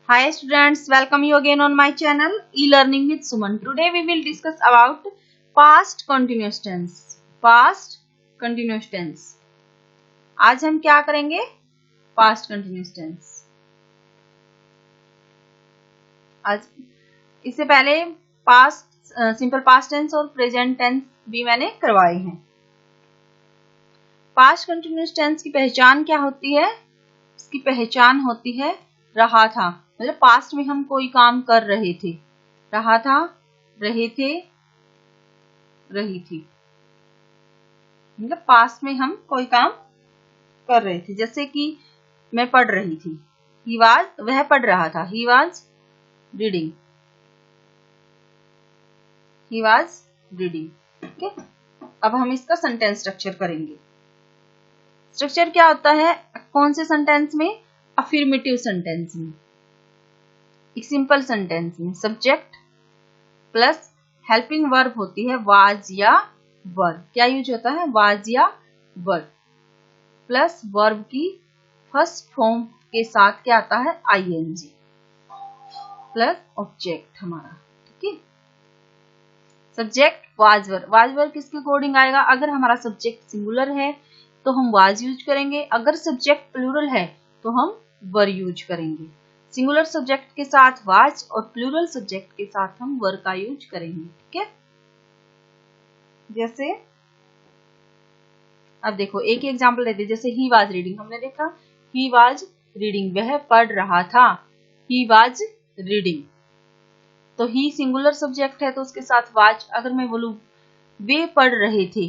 Hi students, welcome you again on my channel e-learning with Suman. Today we will discuss about past continuous tense. Past continuous tense. आज हम क्या करेंगे? Past continuous tense. आज इससे पहले past simple past tense और present tense भी मैंने करवाए हैं. Past continuous tense की पहचान क्या होती है? इसकी पहचान होती है रहा था, मतलब पास्ट में हम कोई काम कर रहे थे, रहा था, रहे थे, रही थी, मतलब पास्ट में हम कोई काम कर रहे थे। जैसे कि मैं पढ़ रही थी, ही वाज, वह पढ़ रहा था, he was reading, he was reading. ठीक है, अब हम इसका सेंटेंस स्ट्रक्चर करेंगे। स्ट्रक्चर क्या होता है कौन से सेंटेंस में? अफर्मेटिव सेंटेंस में, एक सिंपल सेंटेंस में सब्जेक्ट प्लस हेल्पिंग वर्ब होती है वाज या वर। क्या यूज होता है? वाज या वर प्लस वर्ब की फर्स्ट फॉर्म के साथ क्या आता है? आईएनजी प्लस ऑब्जेक्ट हमारा। ठीक है, सब्जेक्ट वाज वर। वाज वर किसके अकॉर्डिंग आएगा? अगर हमारा सब्जेक्ट सिंगुलर है तो हम वाज यूज करेंगे, अगर सब्जेक्ट प्लूरल है तो हम वर यूज करेंगे। सिंगुलर सब्जेक्ट के साथ वाज और प्लूरल सब्जेक्ट के साथ हम वर का यूज करेंगे। ठीक है, जैसे अब देखो एक एग्जांपल लेते हैं, जैसे ही वाज रीडिंग, हमने देखा ही वाज रीडिंग, वह पढ़ रहा था, ही वाज रीडिंग। तो ही सिंगुलर सब्जेक्ट है तो उसके साथ वाज। अगर मैं बोलूं वे पढ़ रहे थे,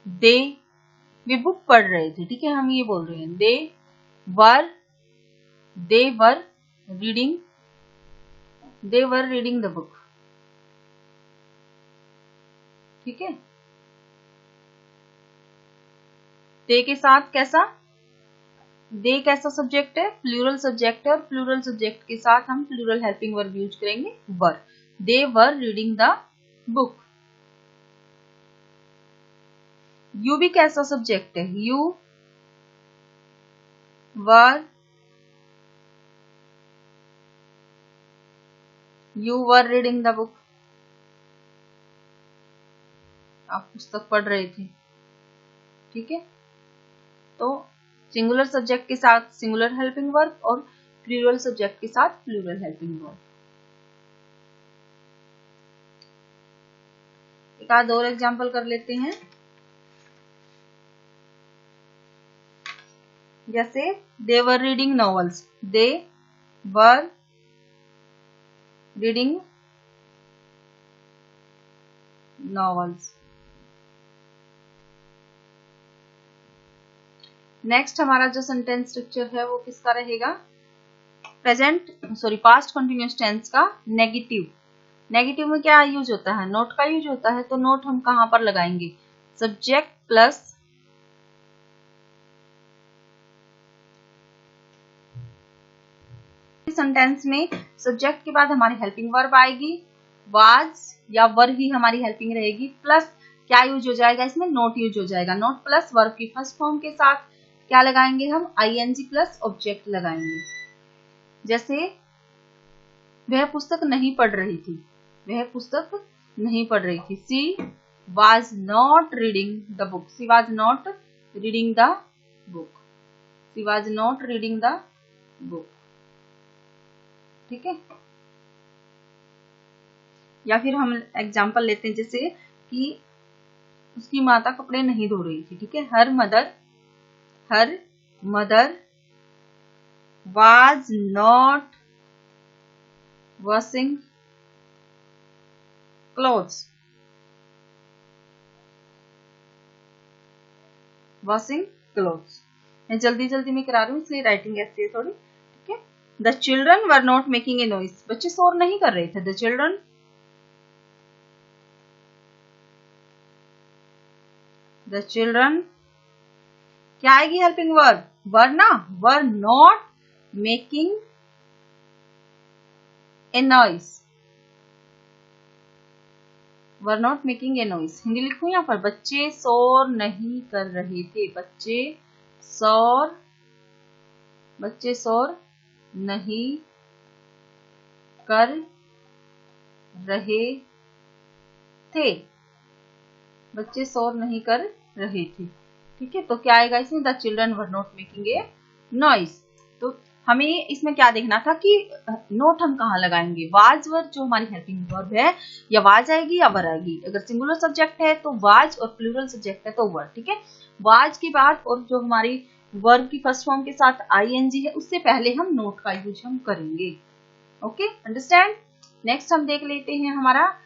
दे, वे बुक पढ़ रहे थे, ठीक है, हम ये बोल रहे हैं they were reading, they were reading the book. ठीक है, दे के साथ कैसा? दे कैसा सब्जेक्ट है? प्लूरल सब्जेक्ट है, और प्लूरल सब्जेक्ट के साथ हम प्लूरल हेल्पिंग वर्ब यूज करेंगे were. They were reading the book. You भी कैसा सब्जेक्ट है? You were reading the book. आप पुस्तक पढ़ रहे थे। ठीक है, तो सिंगुलर सब्जेक्ट के साथ सिंगुलर हेल्पिंग वर्ब और प्लूरल सब्जेक्ट के साथ प्लूरल हेल्पिंग वर्ब। एक आध और एग्जांपल कर लेते हैं, जैसे they were reading novels, they were reading novels. Next हमारा जो सेंटेंस स्ट्रक्चर है वो किसका रहेगा? पास्ट कंटिन्यूअस टेंस का नेगेटिव। नेगेटिव में क्या यूज होता है? नोट का यूज होता है। तो नोट हम कहां पर लगाएंगे? सब्जेक्ट प्लस सेंटेंस में सब्जेक्ट के बाद हमारी हेल्पिंग वर्ब आएगी, वाज या वर ही हमारी हेल्पिंग रहेगी, प्लस क्या यूज हो जाएगा? इसमें नोट यूज हो जाएगा। नोट प्लस वर्ब की फर्स्ट फॉर्म के साथ क्या लगाएंगे हम? आईएनजी प्लस ऑब्जेक्ट लगाएंगे। जैसे वह पुस्तक नहीं पढ़ रही थी, वह पुस्तक नहीं पढ़ रही थी। She was not reading the book, she was not reading the book, she was not reading the book. ठीक है, या फिर हम एग्जांपल लेते हैं, जैसे कि उसकी माता कपड़े नहीं धो रही थी। ठीक है, her mother was not washing clothes, washing clothes. मैं जल्दी जल्दी में करा रही हूँ इसलिए राइटिंग ऐसी है थोड़ी। ठीक है, the children were not making a noise, बच्चे शोर नहीं कर रहे थे। द चिल्ड्रन क्या आएगी हेल्पिंग वर्ब? वर ना, were not making a noise, were not making a noise. Hindi लिखूं यहाँ पर? बच्चे शोर नहीं कर रहे थे, बच्चे शोर नहीं कर रहे थे, बच्चे शोर नहीं कर रहे थे। ठीक है, तो क्या आएगा इसमें, the children were not making a noise. तो हमें इसमें क्या देखना था कि नोट हम कहाँ लगाएंगे, वाज वर जो हमारी हेल्पिंग वर्ब है, या वाज आएगी या वर आएगी। अगर सिंगुलर सब्जेक्ट है तो वाज, और प्लूरल सब्जेक्ट है तो वर। ठीक है, वाज के बाद और जो हमारी वर्ब की फर्स्ट फॉर्म के साथ आईएनजी है, उससे पहले हम नोट का यूज हम करेंगे। Okay, understand. नेक्स्ट हम देख लेते हैं हमारा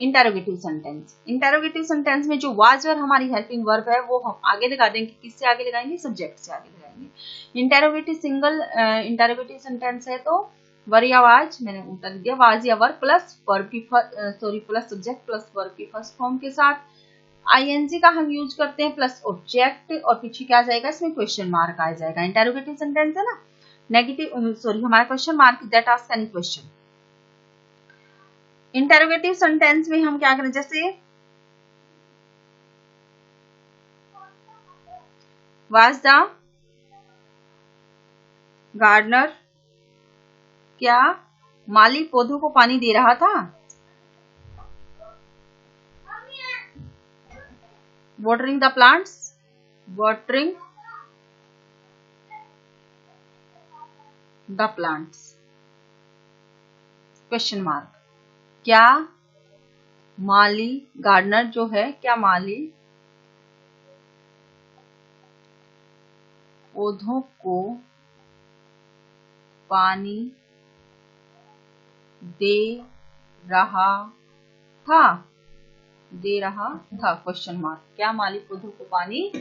इंटेरोगेटिव सेंटेंस। इंटेरोगेटिव सेंटेंस में जो वाज वर हमारी हेल्पिंग वर्ब है, वो हम आगे लगा देंगे। किससे आगे लगाएंगे, सब्जेक्ट से आगे लगाएंगे। इंटेरोगेटिव सिंगल इंटेरोगेटिव सेंटेंस है तो वर या वाज, मैंने उत्तर दिया वाज या वर प्लस वर्ब की प्लस सब्जेक्ट प्लस वर्ब की फर्स्ट फॉर्म के साथ आईएनजी का हम यूज करते हैं, प्लस ऑब्जेक्ट, और पीछे क्या जाएगा, इसमें क्वेश्चन मार्क आ जाएगा। इंटेरोगेटिव सेंटेंस है ना, नेगेटिव हमारा question mark that ask any question. Interrogative sentence में हम क्या करें, जैसे वाज द गार्डनर, क्या माली पौधों को पानी दे रहा था। Watering the plants, watering the plants, question mark. क्या माली, गार्डनर जो है, क्या माली पौधों को पानी दे रहा था, दे रहा था, क्वेश्चन मार्क। क्या माली पौधों को पानी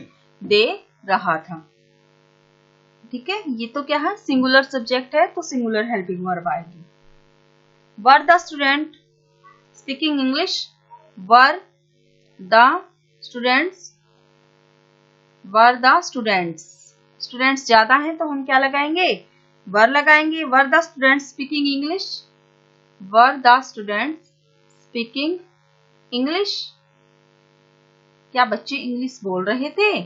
दे रहा था। ठीक है, ये तो क्या है, सिंगुलर सब्जेक्ट है तो सिंगुलर हेल्पिंग वर्ब आएगी। Were the student speaking English, were the students, were the students, students ज्यादा हैं तो हम क्या लगाएंगे, वर लगाएंगे। Were the students speaking English, were the students speaking English, क्या बच्चे इंग्लिश बोल रहे थे,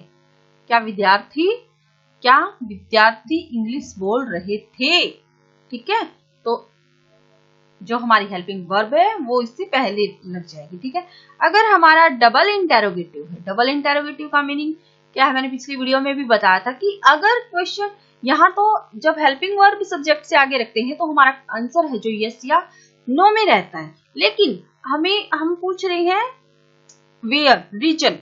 क्या विद्यार्थी इंग्लिश बोल रहे थे। ठीक है, तो जो हमारी हेल्पिंग वर्ब है वो इससे पहले लग जाएगी। ठीक है, अगर हमारा डबल इंटेरोगेटिव है, डबल इंटेरोगेटिव का मीनिंग क्या है, मैंने पिछली वीडियो में भी बताया था कि अगर क्वेश्चन यहाँ तो जब हेल्पिंग वर्ब सब्जेक्ट से आगे रखते हैं तो हमारा आंसर है जो यस या नो में रहता है, लेकिन हम पूछ रहे हैं वेयर, रीजन।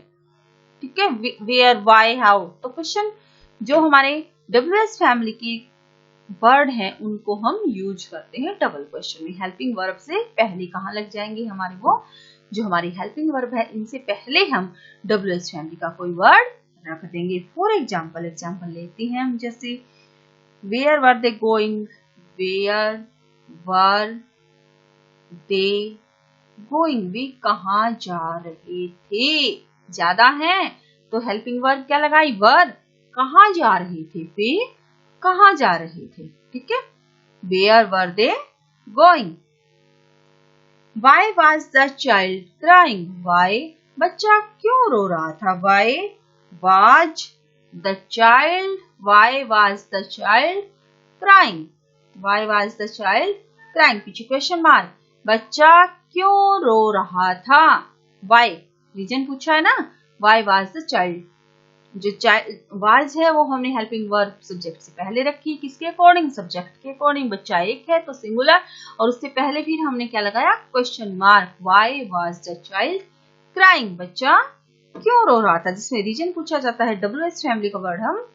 ठीक है, वेयर, वाई, हाउ, तो क्वेश्चन जो हमारे डब्ल्यूएस फैमिली की वर्ड हैं उनको हम यूज करते हैं डबल क्वेश्चन में। हेल्पिंग वर्ब से पहले कहाँ लग जाएंगे हमारे, वो जो हमारी हेल्पिंग वर्ब है इनसे पहले हम डब्ल्यूएस फैमिली का कोई वर्ड रख देंगे। फॉर एग्जाम्पल लेते हैं हम, जैसे where were they going, where were they going, वे कहाँ जा रहे थे। ज्यादा है तो हेल्पिंग वर्ब क्या लगाई, वर, कहाँ जा रहे थे, वे कहाँ जा रहे थे। ठीक है, where were they going. Why was the child crying, why, बच्चा क्यों रो रहा था, why was the child, why was the child crying, why was the child crying, पीछे क्वेश्चन मार्क, बच्चा क्यों रो रहा था, वाई, रीजन पूछा है ना, वाई वॉज द चाइल्ड, जो वाज है वो हमने हेल्पिंग वर्ब सब्जेक्ट से पहले रखी, किसके अकॉर्डिंग, सब्जेक्ट के अकॉर्डिंग। बच्चा एक है तो सिंगुलर, और उससे पहले फिर हमने क्या लगाया, question mark, why was the child crying, बच्चा क्यों रो रहा था, जिसमें रीजन पूछा जाता है डब्ल्यूएच फैमिली का वर्ड हम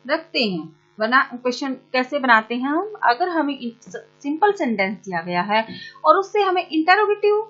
रखते हैं। क्वेश्चन कैसे बनाते हैं हम, अगर हमें सिंपल सेंटेंस दिया गया है और उससे हमें इंटरोगेटिव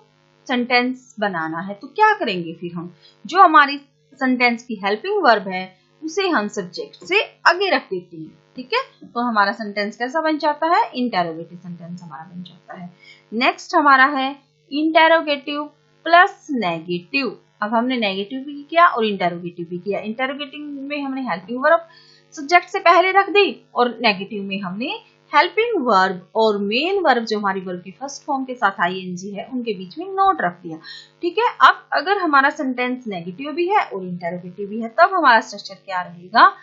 सेंटेंस बनाना है तो क्या करेंगे, फिर हम जो हमारी सेंटेंस की हेल्पिंग वर्ब है उसे हम सब्जेक्ट से आगे रख देते हैं। ठीक है, तो हमारा सेंटेंस कैसा बन जाता है, इंटेरोगेटिव सेंटेंस हमारा बन जाता है। नेक्स्ट हमारा है इंटेरोगेटिव प्लस नेगेटिव। अब हमने नेगेटिव भी किया और इंटेरोगेटिव भी किया। इंटेरोगेटिव में हमने हेल्पिंग वर्ब सब्जेक्ट से पहले रख दी और नेगेटिव में हमने हेल्पिंग वर्ब और मेन वर्ब जो हमारी वर्ब की फर्स्ट फॉर्म के साथ आईएनजी है उनके बीच में नोट रख दिया। ठीक है, अब अगर हमारा सेंटेंस नेगेटिव भी है और इंटेरोगेटिव भी है तब हमारा स्ट्रक्चर क्या रहेगा,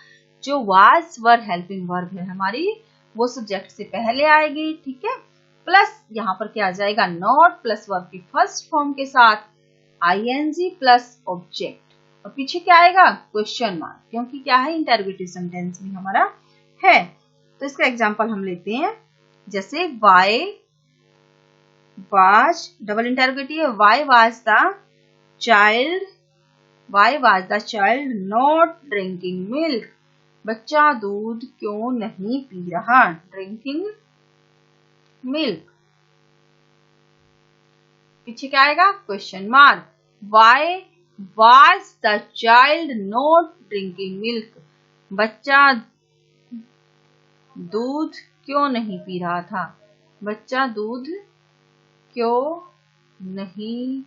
जो वाज वर हेल्पिंग वर्ब है हमारी वो सब्जेक्ट से पहले आएगी। ठीक है, प्लस यहाँ पर क्या आ जाएगा, नॉट प्लस वर्ब की फर्स्ट फॉर्म के साथ ing प्लस ऑब्जेक्ट, और पीछे क्या आएगा, क्वेश्चन मार्क, क्योंकि क्या है, इंटरोगेटिव सेंटेंस में हमारा है। तो इसका एग्जांपल हम लेते हैं, जैसे वाई वाज, डबल इंटरोगेटिव है, why was the child not drinking milk, बच्चा दूध क्यों नहीं पी रहा, ड्रिंकिंग मिल्क, पीछे क्या आएगा, question mark, why was the child not drinking milk, बच्चा दूध क्यों नहीं पी रहा था, बच्चा दूध क्यों नहीं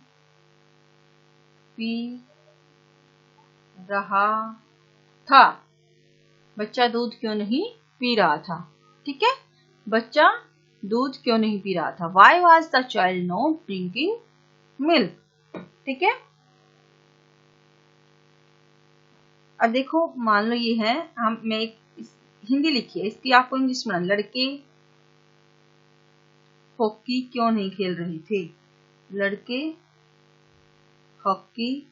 पी रहा था, बच्चा दूध क्यों नहीं पी रहा था, ठीक है, बच्चा दूध क्यों नहीं पी रहा था, why was the child not drinking milk, ठीक है। अब देखो, मान लो ये है, मैं एक हिंदी लिखी है, इसकी आपको इंग्लिश में, लड़के हॉकी क्यों नहीं खेल रहे थे, लड़के हॉकी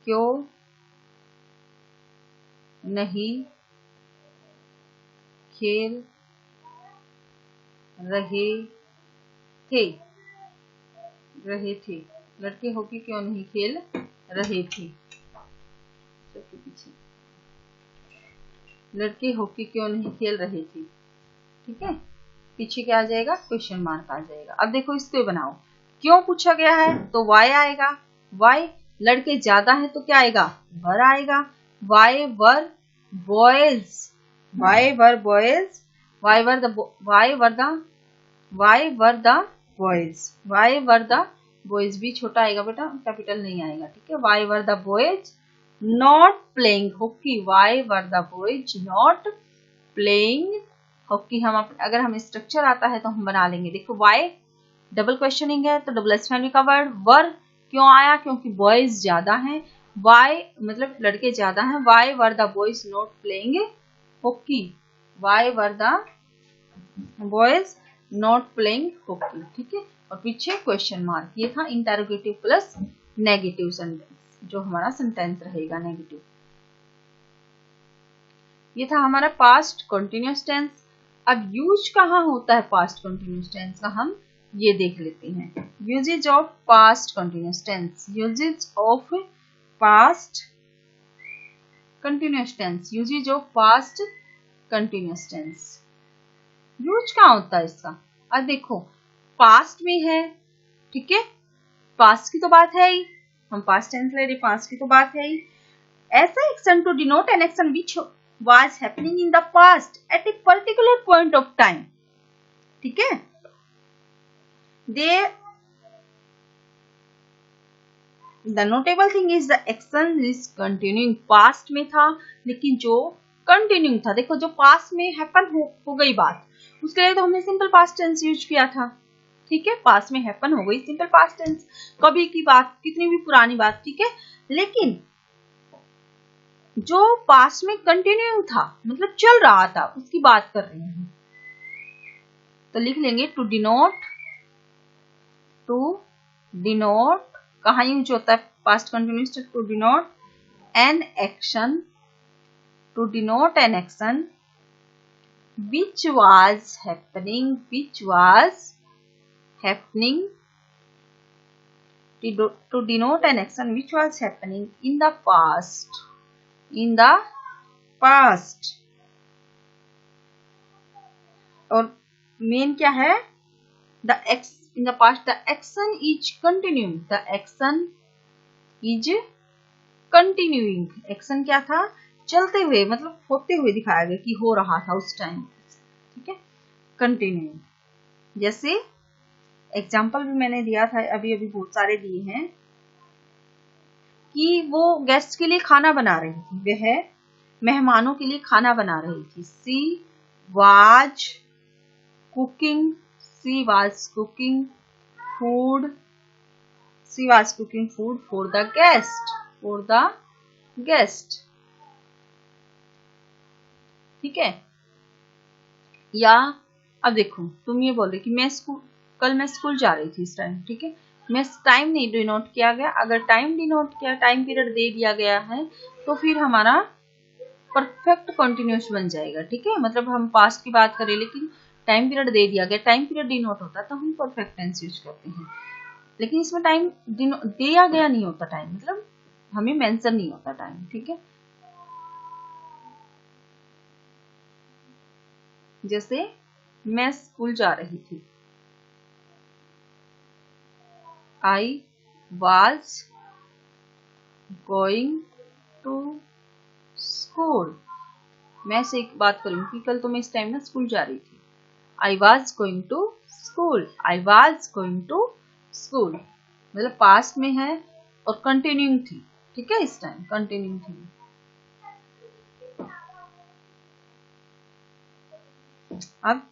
क्यों नहीं खेल रहे थे, लड़के हॉकी क्यों नहीं खेल रहे थे, लड़के हॉकी क्यों नहीं खेल रहे थे, ठीक है, पीछे क्या आ जाएगा, क्वेश्चन मार्क आ जाएगा। अब देखो, इसको बनाओ, क्यों पूछा गया है तो वाई आएगा, वाई, लड़के ज्यादा है तो क्या आएगा, वर आएगा, why were boys, why were boys, why were the boys भी छोटा आएगा बेटा, कैपिटल नहीं आएगा, ठीक है, why were the boys not playing hockey, why were the boys not playing hockey. अगर हम स्ट्रक्चर आता है तो हम बना लेंगे, देखो वाई डबल क्वेश्चनिंग है तो डबल एस फैमिली का वर्ड, वर क्यों आया, क्योंकि बॉयज ज्यादा हैं, वाई मतलब लड़के ज्यादा हैं, why were the boys not playing hockey, why were the boys not playing hockey, ठीक है, और पीछे क्वेश्चन मार्क, ये था इंटरोगेटिव प्लस नेगेटिव सेंटेंस, जो हमारा सेंटेंस रहेगा नेगेटिव। ये था हमारा पास्ट कंटिन्यूअस टेंस। अब यूज कहाँ होता है पास्ट कंटिन्यूअस टेंस का, हम ये देख लेते हैं, uses of past continuous tense, uses of past continuous tense, uses of past continuous tense, use कहाँ होता है इसका। अब देखो, पास्ट में है, ठीक है, पास्ट की तो बात है ही, हम पास्ट टेंस ले रहे, पास्ट की तो बात है ही, ऐसा action to denote an action which was happening in the past at a particular point of time, ठीक है, the notable thing is the action is continuing, past में था लेकिन जो continuing था, देखो जो past में happen हो गई बात, उसके लिए तो हमने सिंपल पास्ट टेंस यूज किया था, ठीक है, पास्ट में हैपन हो गई, सिंपल पास्ट टेंस, कभी की बात, कितनी भी पुरानी बात, ठीक है, लेकिन जो पास्ट में कंटिन्यू था, मतलब चल रहा था, उसकी बात कर रहे हैं, तो लिख लेंगे टू डिनोट कहाँ यूज होता है past continuous, to denote an action, which was happening, to denote an action which was happening in the past, और मेन क्या है, in the past the action is continuing, action क्या था, चलते हुए, मतलब होते हुए दिखाया गया कि हो रहा था उस टाइम, ठीक है, कंटिन्यूइंग। जैसे एग्जाम्पल भी मैंने दिया था, अभी बहुत सारे दिए हैं, कि वो गेस्ट के लिए खाना बना रही थी, वह मेहमानों के लिए खाना बना रही थी, she was cooking food for the guest, ठीक है, या अब देखो तुम ये बोल रहे कि कल मैं स्कूल जा रही थी इस टाइम, ठीक है, मैं टाइम नहीं डिनोट किया गया। अगर टाइम डिनोट किया, टाइम पीरियड दे दिया गया है तो फिर हमारा परफेक्ट कंटिन्यूस बन जाएगा, ठीक है। मतलब हम पास्ट की बात करें लेकिन टाइम पीरियड दे दिया गया, टाइम पीरियड डिनोट होता तो हम परफेक्ट टेंस यूज करते हैं, लेकिन इसमें टाइम दिया गया नहीं होता, टाइम मतलब हमें मेंशन नहीं होता टाइम, ठीक है। जैसे मैं स्कूल जा रही थी, I was going to school. मैं से एक बात करूंगी कि कल तो मैं इस टाइम ना स्कूल जा रही थी, I was going to school, I was going to school, मतलब पास्ट में है और कंटिन्यूइंग थी, ठीक है, इस टाइम कंटिन्यूइंग थी। अब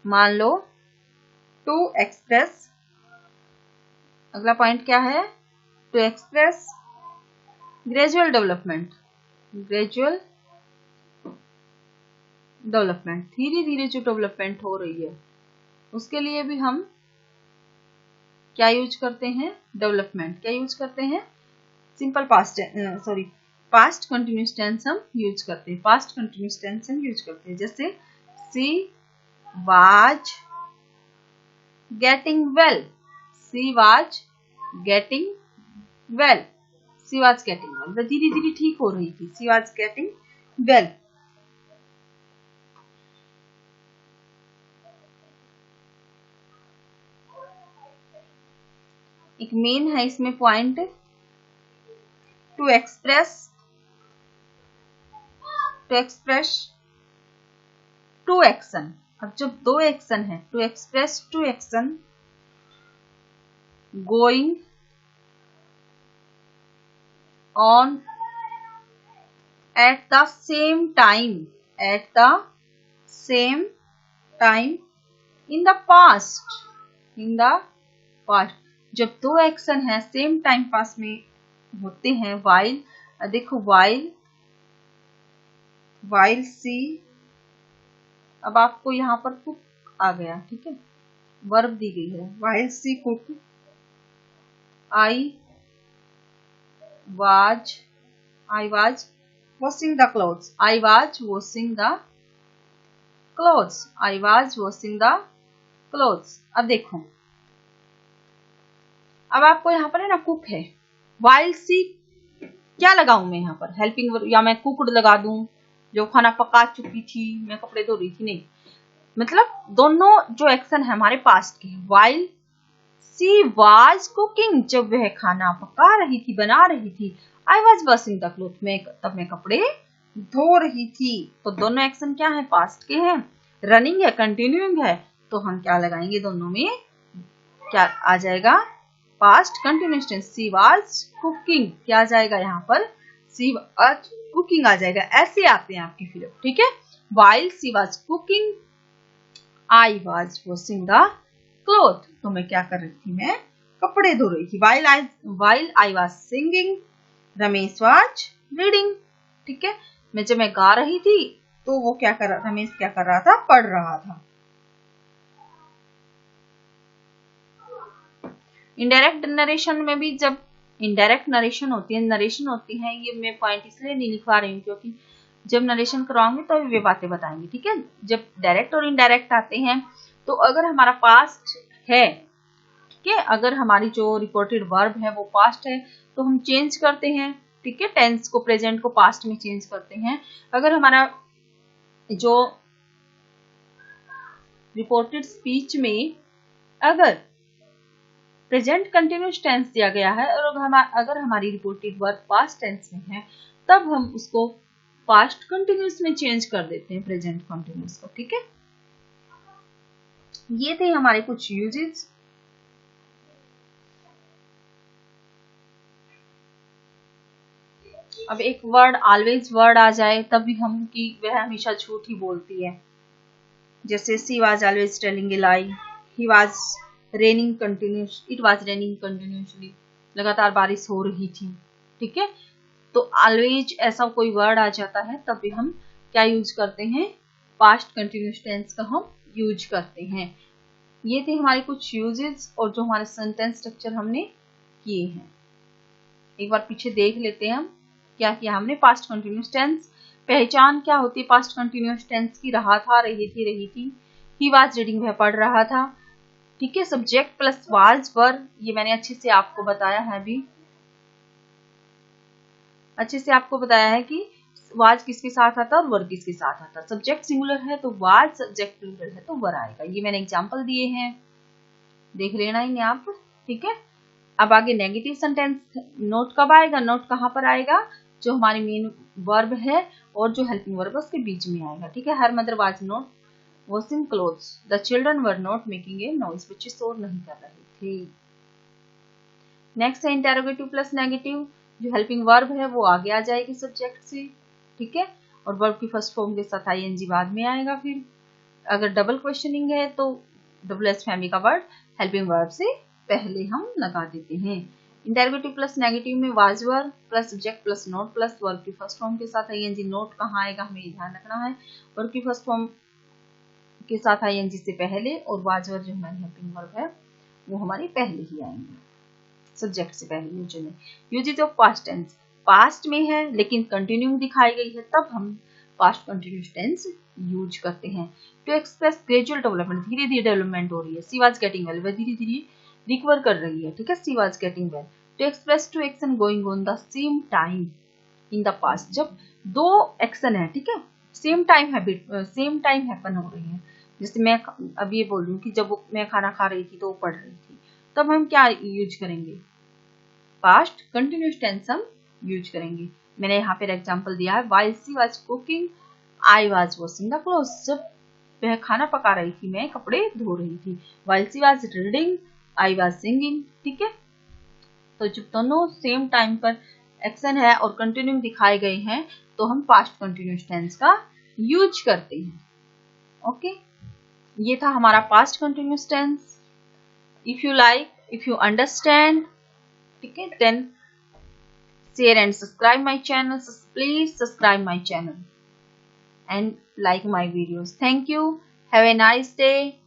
मान लो टू एक्सप्रेस, अगला पॉइंट क्या है, to express gradual development, gradual development, धीरे धीरे जो डेवलपमेंट हो रही है उसके लिए भी हम क्या यूज करते हैं, डेवलपमेंट। क्या यूज करते हैं, simple past, sorry past continuous tense हम यूज करते हैं, पास्ट कंटिन्यूस टेंस हम यूज करते हैं। जैसे she was getting well, she was getting well, she was getting well, मतलब धीरे धीरे ठीक हो रही थी, सी वाज गेटिंग वेल। एक मेन है इसमें point, to express two action. अब जब दो एक्शन है, to express two action, going on at the same time, eight the same time in the past, in the past. जब दो action है सेम टाइम पास में होते हैं, वाइल, देखो वाइल सी, अब आपको यहाँ पर कुक आ गया, ठीक है, वर्ब दी गई है, while she cook, I was washing the clothes, I was washing the clothes, I was washing the clothes. अब देखो, अब आपको यहाँ पर है ना कुक है, वाइल सी, क्या लगाऊं मैं यहाँ पर, हेल्पिंग वर्ब, या मैं कुकड लगा दूं, जो खाना पका चुकी थी, मैं कपड़े धो रही थी, नहीं, मतलब दोनों जो एक्शन है हमारे पास्ट के, वाइल सी वाज कुकिंग, जब वह खाना पका रही थी, बना रही थी, I was washing the cloth, तब मैं कपड़े धो रही थी। तो दोनों एक्शन क्या है, पास्ट के हैं, रनिंग है, कंटिन्यूइंग है, तो हम क्या लगाएंगे, दोनों में क्या आ जाएगा, past continuous tense, she was cooking, क्या आ जाएगा यहाँ पर, सी वाज कुकिंग आ जाएगा। ऐसे आते हैं आपकी फिल्म, ठीक है, while C was cooking, I was washing the cloth, तो मैं क्या कर रही थी, मैं कपड़े धो रही थी। While I was singing, Ramesh was reading, ठीक है, जब मैं गा रही थी तो वो क्या कर रहा, रमेश क्या कर रहा था, पढ़ रहा था। इनडायरेक्ट नरेशन में भी, जब इनडायरेक्ट नरेशन होती है, ये मैं पॉइंट इसलिए नहीं लिखवा रही हूँ क्योंकि जब नरेशन करवाऊंगी तो वे बातें बताएंगे, ठीक है। जब डायरेक्ट और इनडायरेक्ट आते हैं तो अगर हमारा पास्ट है, ठीक है, अगर हमारी जो रिपोर्टेड वर्ब है वो पास्ट है तो हम चेंज करते हैं, ठीक है, टेंस को, प्रेजेंट को पास्ट में चेंज करते हैं। अगर हमारा जो रिपोर्टेड स्पीच में अगर प्रेजेंट कंटिन्यूस टेंस दिया गया है और अगर हमारी रिपोर्टेड वर्ब पास्ट टेंस में है, तब हम उसको पास्ट कंटिन्यूस में चेंज कर देते हैं, प्रेजेंट कंटिन्यूस को, ठीक है। ये थे हमारे कुछ यूजेस। अब एक वर्ड ऑलवेज वर्ड आ जाए तब भी हम कि वह हमेशा झूठ ही बोलती है, जैसे she was always telling a lie, he was raining continuous, it was raining continuously, लगातार बारिश हो रही थी, ठीक है। तो ऑलवेज ऐसा कोई वर्ड आ जाता है तब भी हम क्या यूज करते हैं, पास्ट कंटिन्यूस टेंस का हम यूज करते हैं। ये थे हमारे कुछ यूजेस और जो हमारे सेंटेंस स्ट्रक्चर हमने किए हैं। एक बार पीछे देख लेते हैं हम क्या किया हमने। पास्ट कंटिन्यूस टेंस, पहचान क्या होती है पास्ट कंटिन्यूस टेंस की? रहा था, रही थी, ही वाज रीडिंग वह पढ़ रहा था। ठीक है, सब्जेक्ट प्लस वाज वर, ये मैंने अच्छे से आपको बताया है अभी, अच्छे से आपको बताया है कि वाज किसके साथ आता है और वर किसके साथ आता है। सब्जेक्ट सिंगुलर है तो वाज, सब्जेक्ट प्लूरल है तो वर आएगा। ये मैंने एग्जांपल दिए हैं, देख लेना ही आप। ठीक है, अब आगे नेगेटिव सेंटेंस। नोट कब आएगा? नोट कहाँ पर आएगा? जो हमारी मेन वर्ब है और जो हेल्पिंग वर्ब है उसके बीच में आएगा। ठीक है, her mother was not washing clothes, the children were not making a noise, बच्चे शोर नहीं कर रहे थे। नेक्स्ट है इंटेरोगेटिव प्लस नेगेटिव। जो हेल्पिंग वर्ब है वो आगे आ जाएगी सब्जेक्ट से। ठीक है, और वर्ब की फर्स्ट फॉर्म के साथ आईएनजी बाद में आएगा। फिर अगर डबल क्वेश्चनिंग है तो डबल एस फैमिली का वर्ड हेल्पिंग वर्ब से पहले हम लगा देते हैं। इंटेरोगेटिव प्लस नेगेटिव में was were plus subject plus note plus verb की फर्स्ट फॉर्म के साथ आईएनजी। नोट कहाँ आएगा हमें ध्यान रखना है, वर्ब की फर्स्ट फॉर्म के साथ आईएनजी से पहले, और वाज वर जो हमारी हेल्पिंग वर्ब है वो हमारी पहले ही आएंगे, सब्जेक्ट से पहले। Usually uses of past tense, past में है लेकिन कंटिन्यूइंग दिखाई गई है तब हम पास्ट कंटिन्यूअस टेंस यूज करते हैं। टू एक्सप्रेस ग्रेजुअल डेवलपमेंट, धीरे धीरे डेवलपमेंट हो रही है। सी वाज गेटिंग वेल, वह धीरे धीरे रिकवर कर रही है। ठीक है, she was getting well. To express two action going on the same time in the past, जब दो एक्शन है, ठीक है, सेम टाइम हैपन हो रही है। जैसे मैं अब ये बोल रही हूँ कि जब मैं खाना खा रही थी तो वो पढ़ रही थी, तब हम क्या यूज करेंगे? पास्ट कंटिन्यूअस टेंस हम यूज करेंगे। मैंने यहाँ पर एग्जांपल दिया है, while she was cooking I was washing the clothes, जब वह खाना पका रही थी मैं कपड़े धो रही थी। While she was reading I was singing. ठीक है, तो जब दोनों सेम टाइम पर एक्शन है और कंटिन्यू दिखाए गए हैं तो हम पास्ट कंटिन्यूअस टेंस का यूज करते हैं। ओके, ये था हमारा past continuous tense. If you like, if you understand, ठीक है, then share and subscribe my channel. So please subscribe my channel and like my videos. Thank you. Have a nice day.